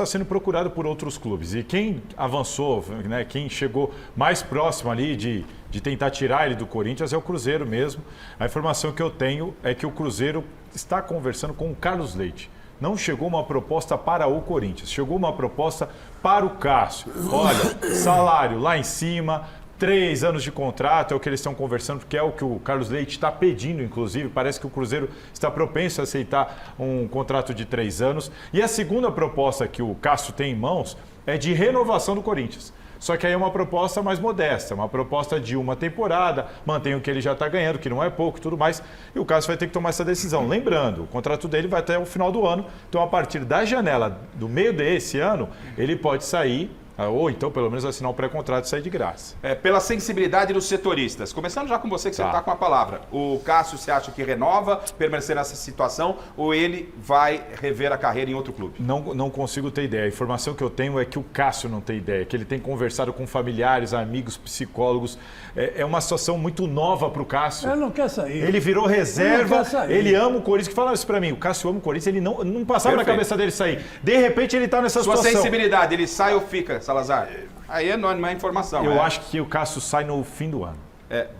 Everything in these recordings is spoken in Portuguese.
está sendo procurado por outros clubes. E quem avançou, né, quem chegou mais próximo ali de tentar tirar ele do Corinthians é o Cruzeiro mesmo. A informação que eu tenho é que o Cruzeiro está conversando com o Carlos Leite. Não chegou uma proposta para o Corinthians, chegou uma proposta para o Cássio. Olha, salário lá em cima, 3 anos de contrato, é o que eles estão conversando, porque é o que o Carlos Leite está pedindo, inclusive. Parece que o Cruzeiro está propenso a aceitar um contrato de 3 anos. E a segunda proposta que o Cássio tem em mãos é de renovação do Corinthians. Só que aí é uma proposta mais modesta, uma proposta de uma temporada, mantém o que ele já está ganhando, que não é pouco e tudo mais, e o Cássio vai ter que tomar essa decisão. Lembrando, o contrato dele vai até o final do ano, então a partir da janela do meio desse ano, ele pode sair, ou então pelo menos assinar um pré-contrato e sair de graça. Pela sensibilidade dos setoristas, começando já com você, que você está com a palavra. O Cássio, você acha que renova, permanecer nessa situação, ou ele vai rever a carreira em outro clube? Não consigo ter ideia. A informação que eu tenho é que o Cássio não tem ideia, que ele tem conversado com familiares, amigos, psicólogos. É uma situação muito nova para o Cássio. Ele não quer sair. Ele virou reserva, ele ama o Corinthians. Que fala isso para mim, o Cássio ama o Corinthians, ele não passava na cabeça dele sair. De repente ele está nessa situação. Sua sensibilidade, ele sai ou fica, Salazar? Aí não é informação. Eu acho que o Cássio sai no fim do ano.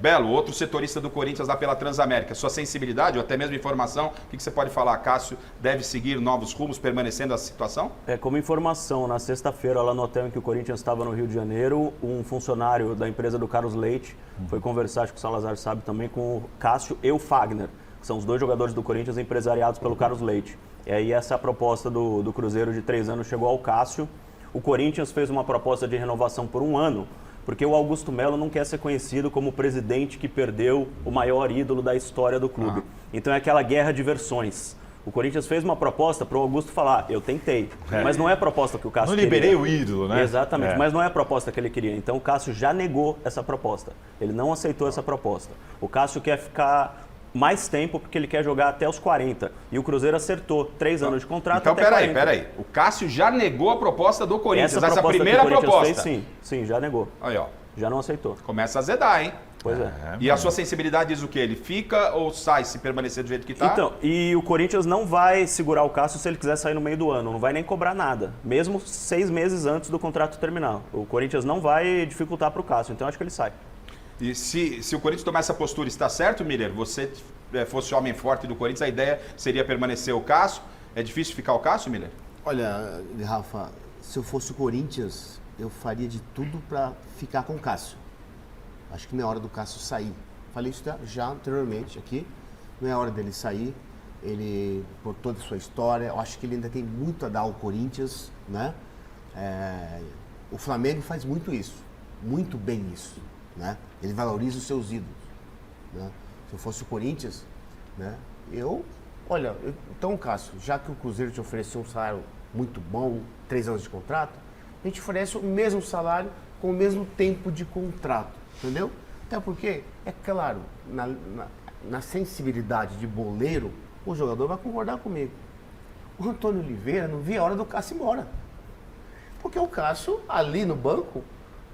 Belo, outro setorista do Corinthians lá pela Transamérica. Sua sensibilidade ou até mesmo informação, o que você pode falar? Cássio deve seguir novos rumos, permanecendo essa situação? Como informação, na sexta-feira, lá no hotel em que o Corinthians estava no Rio de Janeiro, um funcionário da empresa do Carlos Leite foi conversar, acho que o Salazar sabe também, com o Cássio e o Fagner, que são os 2 jogadores do Corinthians empresariados pelo Carlos Leite. E aí essa proposta do Cruzeiro de 3 anos chegou ao Cássio. O Corinthians fez uma proposta de renovação por 1 ano, porque o Augusto Melo não quer ser conhecido como o presidente que perdeu o maior ídolo da história do clube. Então é aquela guerra de versões. O Corinthians fez uma proposta para o Augusto falar, eu tentei, mas não é a proposta que o Cássio queria. Não liberei o ídolo, né? Exatamente, mas não é a proposta que ele queria. Então o Cássio já negou essa proposta. Ele não aceitou essa proposta. O Cássio quer ficar mais tempo porque ele quer jogar até os 40. E o Cruzeiro acertou 3 anos de contrato então, até 40. Peraí. O Cássio já negou a proposta do Corinthians. Essa primeira que o proposta. Fez, sim, já negou. Aí, ó. Já não aceitou. Começa a azedar, hein? Pois é. E a sua sensibilidade diz o quê? Ele fica ou sai se permanecer do jeito que está? Então, e o Corinthians não vai segurar o Cássio se ele quiser sair no meio do ano. Não vai nem cobrar nada. Mesmo 6 meses antes do contrato terminar. O Corinthians não vai dificultar para o Cássio. Então, acho que ele sai. E se o Corinthians tomar essa postura, está certo, Miller? Você fosse homem forte do Corinthians, a ideia seria permanecer o Cássio. É difícil ficar o Cássio, Miller? Olha, Rafa, se eu fosse o Corinthians, eu faria de tudo para ficar com o Cássio. Acho que não é hora do Cássio sair. Falei isso já anteriormente aqui. Não é hora dele sair. Ele, por toda a sua história, eu acho que ele ainda tem muito a dar ao Corinthians, né? O Flamengo faz muito isso, muito bem isso, né? Ele valoriza os seus ídolos, né? Se eu fosse o Corinthians, né? Então, Cássio, já que o Cruzeiro te ofereceu um salário muito bom, 3 anos de contrato, a gente oferece o mesmo salário com o mesmo tempo de contrato, entendeu? Até porque, é claro, na sensibilidade de boleiro, o jogador vai concordar comigo. O Antônio Oliveira não via a hora do Cássio ir embora. Porque o Cássio, ali no banco...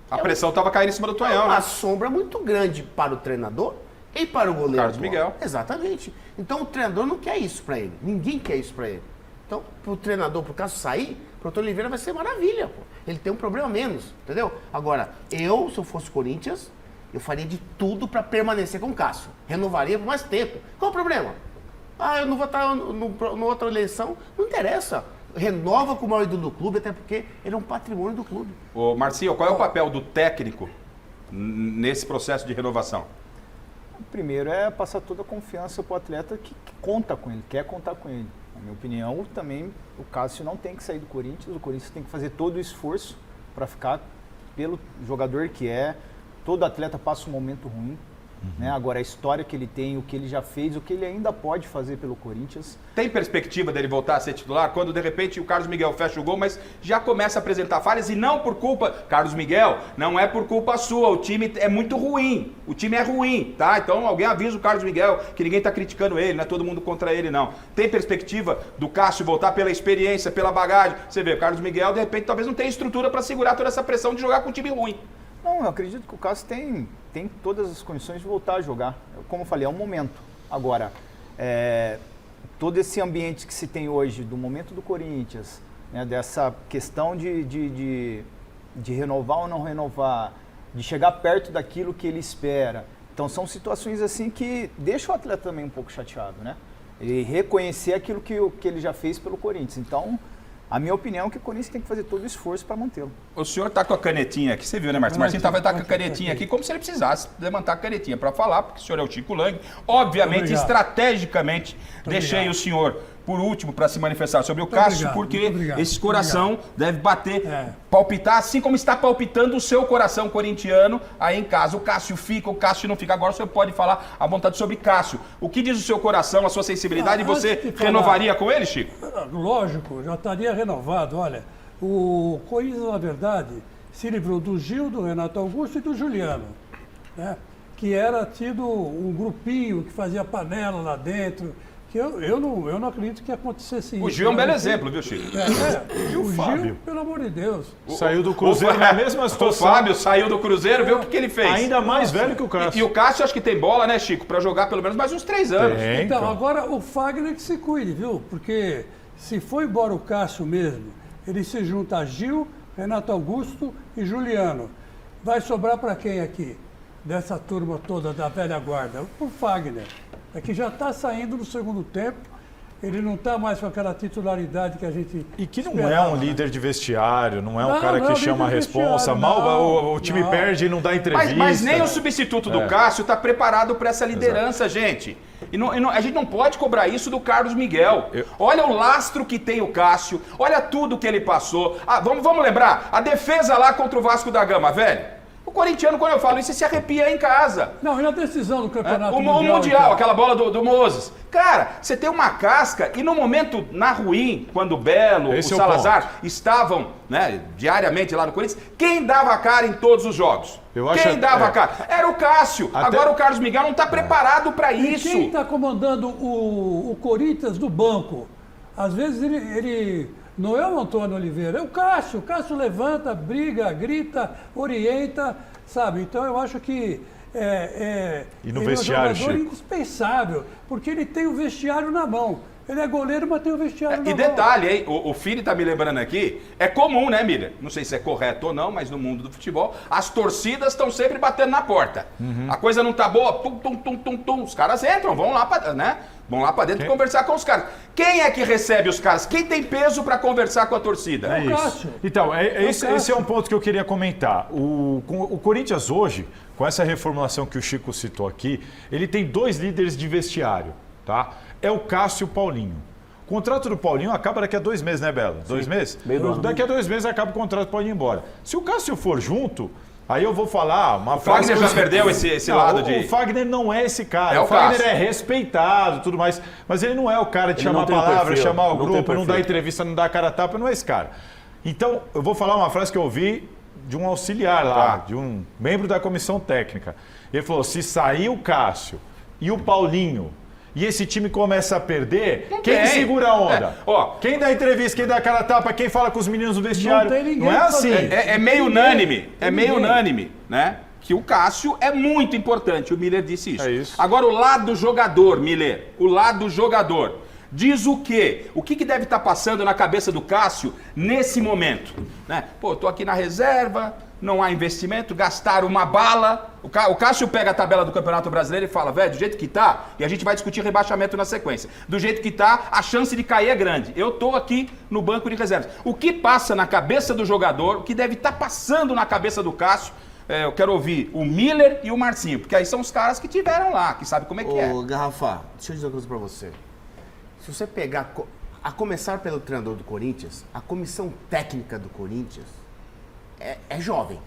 A pressão estava caindo em cima do Tonhão, uma né? sombra muito grande para o treinador e para o goleiro. Carlos Miguel. Exatamente. Então o treinador não quer isso para ele. Ninguém quer isso para ele. Então, para o treinador, para o Cássio sair, para o Antônio Oliveira vai ser maravilha, pô. Ele tem um problema menos, entendeu? Agora, se eu fosse Corinthians, eu faria de tudo para permanecer com o Cássio. Renovaria por mais tempo. Qual o problema? Eu não vou estar na outra eleição. Não interessa. Renova com o maior ídolo do clube, até porque ele é um patrimônio do clube. Ô, Marcinho, qual é o papel do técnico nesse processo de renovação? Primeiro é passar toda a confiança para o atleta que conta com ele, quer contar com ele. Na minha opinião, também o Cássio não tem que sair do Corinthians, o Corinthians tem que fazer todo o esforço para ficar pelo jogador que é. Todo atleta passa um momento ruim, né? Agora a história que ele tem, o que ele já fez, o que ele ainda pode fazer pelo Corinthians. Tem perspectiva dele voltar a ser titular quando de repente o Carlos Miguel fecha o gol, mas já começa a apresentar falhas e não por culpa, Carlos Miguel, não é por culpa sua, o time é muito ruim, o time é ruim, tá? Então alguém avisa o Carlos Miguel que ninguém tá criticando ele, não é todo mundo contra ele não. Tem perspectiva do Cássio voltar pela experiência, pela bagagem? Você vê, o Carlos Miguel de repente talvez não tenha estrutura para segurar toda essa pressão de jogar com um time ruim. Não, eu acredito que o Cássio tem todas as condições de voltar a jogar. Como eu falei, é um momento. Agora, todo esse ambiente que se tem hoje, do momento do Corinthians, né, dessa questão de renovar ou não renovar, de chegar perto daquilo que ele espera. Então são situações assim que deixam o atleta também um pouco chateado, né? E reconhecer aquilo que ele já fez pelo Corinthians. Então, a minha opinião é que o Corinthians tem que fazer todo o esforço para mantê-lo. O senhor tá com a canetinha aqui, você viu, né, Marcinho? Marcinho tá com a canetinha aqui, como se ele precisasse levantar a canetinha para falar, porque o senhor é o Chico Lang. Obviamente, Obrigado. estrategicamente, deixei obrigado. o senhor por último para se manifestar sobre o Cássio, obrigado, porque muito obrigado, esse coração deve bater, É. palpitar, assim como está palpitando o seu coração corintiano, aí em casa. O Cássio fica, o Cássio não fica. Agora o senhor pode falar à vontade sobre Cássio. O que diz o seu coração, a sua sensibilidade, e você antes de falar- renovaria com ele, Chico? Lógico, já estaria renovado. Olha, o Corinthians, na verdade, se livrou do Gil, do Renato Augusto e do Juliano, né? Que era tido um grupinho que fazia panela lá dentro, que eu não acredito que acontecesse isso. O Gil é um belo né? exemplo, viu, Chico? E o Fábio? Gil, pelo amor de Deus. Saiu do Cruzeiro na mesma situação. O Fábio saiu do Cruzeiro, viu o que ele fez? Ainda mais velho que o Cássio. E o Cássio acho que tem bola, né, Chico? Pra jogar pelo menos mais uns 3 anos. Tem, Então, então. agora o Fagner que se cuide, viu? Porque se for embora o Cássio mesmo, ele se junta a Gil, Renato Augusto e Juliano. Vai sobrar para quem aqui? Dessa turma toda da velha guarda? O Fagner. É que já está saindo no segundo tempo. Ele não está mais com aquela titularidade que a gente E que não é esperava, um né? líder de vestiário, não é um Não, cara não que é chama a líder de responsa. vestiário, Mal não, o time não. perde e não dá entrevista. Mas nem o substituto do Cássio está preparado para essa liderança, gente. A gente não pode cobrar isso do Carlos Miguel. Olha o lastro que tem o Cássio, olha tudo que ele passou. Ah, vamos lembrar, a defesa lá contra o Vasco da Gama, velho. O corintiano, quando eu falo isso, se arrepia em casa. Não, e a decisão do campeonato O mundial? Mundial, então? aquela bola do Moses. Cara, você tem uma casca e no momento na ruim, quando o Belo, Esse o é o Salazar estavam, né, diariamente lá no Corinthians, quem dava a cara em todos os jogos? Eu acho Quem dava é. a cara? Era o Cássio. Até- Agora o Carlos Miguel não está preparado para isso. Quem está comandando o Corinthians do banco? Às vezes ele não é o Antônio Oliveira, é o Cássio. O Cássio levanta, briga, grita, orienta, sabe? Então eu acho que E no ele vestiário, é um jogador Chico? indispensável, porque ele tem o vestiário na mão. Ele é goleiro, mas tem o vestiário na E mão. detalhe, hein? O Fili tá me lembrando aqui, é comum, né, Miller? Não sei se é correto ou não, mas no mundo do futebol, as torcidas estão sempre batendo na porta. A coisa não tá boa, tum, tum, tum, tum, tum. Os caras entram, vão lá pra, né? Vão lá pra dentro conversar com os caras. Quem é que recebe os caras? Quem tem peso pra conversar com a torcida? É o isso. Cássio. Então, esse Cássio. é um ponto que eu queria comentar. O Corinthians hoje, com essa reformulação que o Chico citou aqui, ele tem 2 líderes de vestiário, tá? É o Cássio e o Paulinho. O contrato do Paulinho acaba daqui a 2 meses, né, Bela? 2 meses? meio do ano. Daqui a 2 meses acaba o contrato do Paulinho ir embora. Se o Cássio for junto, aí eu vou falar uma frase... Fagner já perdeu esse Não, lado o de... Fagner não é esse cara. É o o Fagner Cássio. é respeitado e tudo mais. Mas ele não é o cara de Ele chamar não a tem o palavra, perfil, chamar o não tem grupo, não perfil. dar entrevista, não dar a cara a tapa, não é esse cara. Então, eu vou falar uma frase que eu ouvi de um auxiliar lá, Tá. de um membro da comissão técnica. Ele falou, se sair o Cássio e o Paulinho e esse time começa a perder, Não quem tem. segura a onda? É, ó. Quem dá entrevista, quem dá a cara a tapa, quem fala com os meninos no vestiário? tem ninguém Não é pra assim. fazer. É meio unânime, é meio Ninguém. unânime, né? Que o Cássio é muito importante, o Miller disse isso. É isso. Agora o lado jogador, Miller, o lado jogador. Diz o quê? O que deve estar passando na cabeça do Cássio nesse momento? Né? Pô, tô aqui na reserva, não há investimento, gastaram uma bala. O Cássio pega a tabela do Campeonato Brasileiro e fala, velho, do jeito que tá, e a gente vai discutir rebaixamento na sequência. Do jeito que tá, a chance de cair é grande. Eu tô aqui no banco de reservas. O que passa na cabeça do jogador, o que deve estar passando na cabeça do Cássio, eu quero ouvir o Miller e o Marcinho, porque aí são os caras que tiveram lá, que sabem como é que é. Ô, Garrafa, deixa eu dizer uma coisa pra você. Se você pegar, a começar pelo treinador do Corinthians, a comissão técnica do Corinthians é jovem.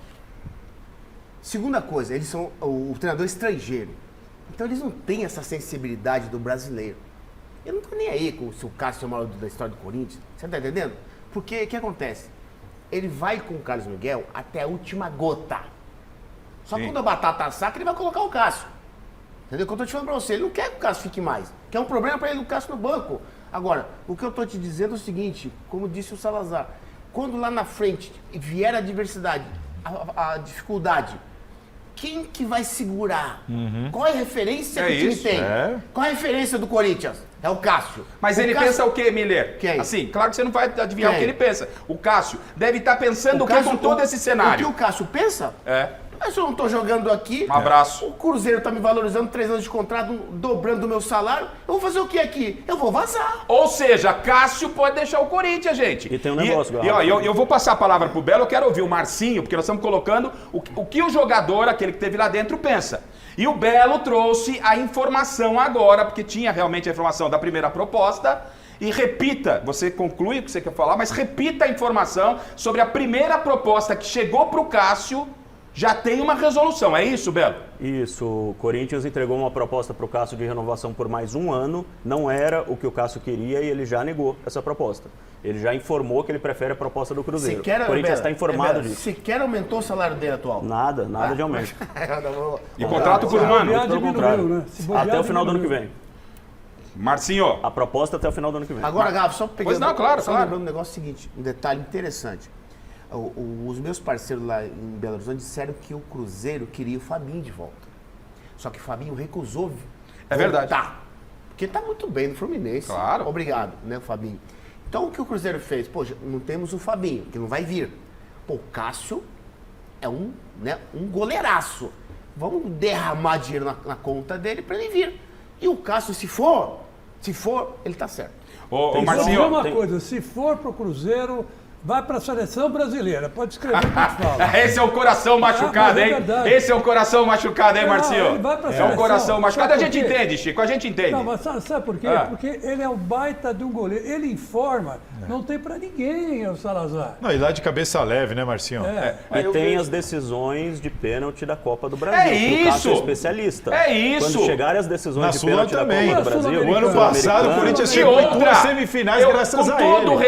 Segunda coisa, eles são o treinador estrangeiro. Então eles não têm essa sensibilidade do brasileiro. Eu não tô nem aí com se o Cássio é o maior da história do Corinthians. Você tá entendendo? Porque o que acontece? Ele vai com o Carlos Miguel até a última gota. Só Sim. quando a batata assar, ele vai colocar o Cássio. Entendeu? O que eu tô te falando pra você, ele não quer que o Cássio fique mais. Que é um problema pra ele o Cássio no banco. Agora, o que eu tô te dizendo é o seguinte, como disse o Salazar, quando lá na frente vier a adversidade, a dificuldade, quem que vai segurar? Qual é a referência É que o time isso, tem? é. Qual é a referência do Corinthians? É o Cássio. Mas O ele Cássio- pensa o quê, Miller? Quem? Assim, claro que você não vai adivinhar o Quem? que ele pensa. O Cássio deve estar pensando o que Cássio- com todo esse cenário. O que o Cássio pensa? É. Mas eu não tô jogando aqui. Um abraço. O Cruzeiro tá me valorizando 3 anos de contrato, dobrando o meu salário. Eu vou fazer o que aqui? Eu vou vazar. Ou seja, Cássio pode deixar o Corinthians, gente. E tem um negócio, E ó, eu vou passar a palavra pro Belo, eu quero ouvir o Marcinho, porque nós estamos colocando o que o jogador, aquele que teve lá dentro, pensa. E o Belo trouxe a informação agora, porque tinha realmente a informação da primeira proposta. E repita, você conclui o que você quer falar, mas repita a informação sobre a primeira proposta que chegou pro Cássio, já tem uma resolução. É isso, Belo? Isso, o Corinthians entregou uma proposta para o Cássio de renovação por mais um ano, não era o que o Cássio queria e ele já negou essa proposta. Ele já informou que ele prefere a proposta do Cruzeiro. Sequer, O Corinthians Bela, está informado Bela, disso. Sequer aumentou o salário dele atual. Nada de aumento. E contrato por um Se ano. bobear, pelo diminuiu, contrário. né? Se bobear, Até o final do ano que diminuiu. vem. Marcinho, A proposta até o final do ano que vem. Agora, Gabo, só pegando, Pois não, claro, só claro. lembrando um negócio seguinte, um detalhe interessante. Os meus parceiros lá em Belo Horizonte disseram que o Cruzeiro queria o Fabinho de volta. Só que o Fabinho recusou É verdade. voltar. Porque tá muito bem no Fluminense. Claro. Obrigado, né, o Fabinho. Então, o que o Cruzeiro fez? Poxa, não temos o Fabinho, que não vai vir. Pô, o Cássio é um goleiraço. Vamos derramar dinheiro na conta dele para ele vir. E o Cássio, se for, ele tá certo. ô Tem Vou dizer Marcinho, uma tem- coisa, se for pro Cruzeiro, vai pra seleção brasileira. Pode escrever o que eu falo. esse é o coração machucado, mas é hein? verdade. Esse é o coração machucado, hein, Não, Marcinho? ele vai pra É o seleção. coração machucado. A Sabe gente por quê? entende, Chico, a gente entende. Não, mas sabe por quê? Ah. Porque ele é um baita de um goleiro. Ele informa, não tem pra ninguém, o Salazar. Não, e lá de cabeça leve, né, Marcinho? E tem as decisões de pênalti da Copa do Brasil. É que o Cássio isso! é especialista. É isso! Quando chegarem as decisões Na de Sula pênalti também. da Copa do Na Brasil... Sul-Americana. O ano passado o Corinthians E chegou em outra, 2 semifinais graças com a todo ele.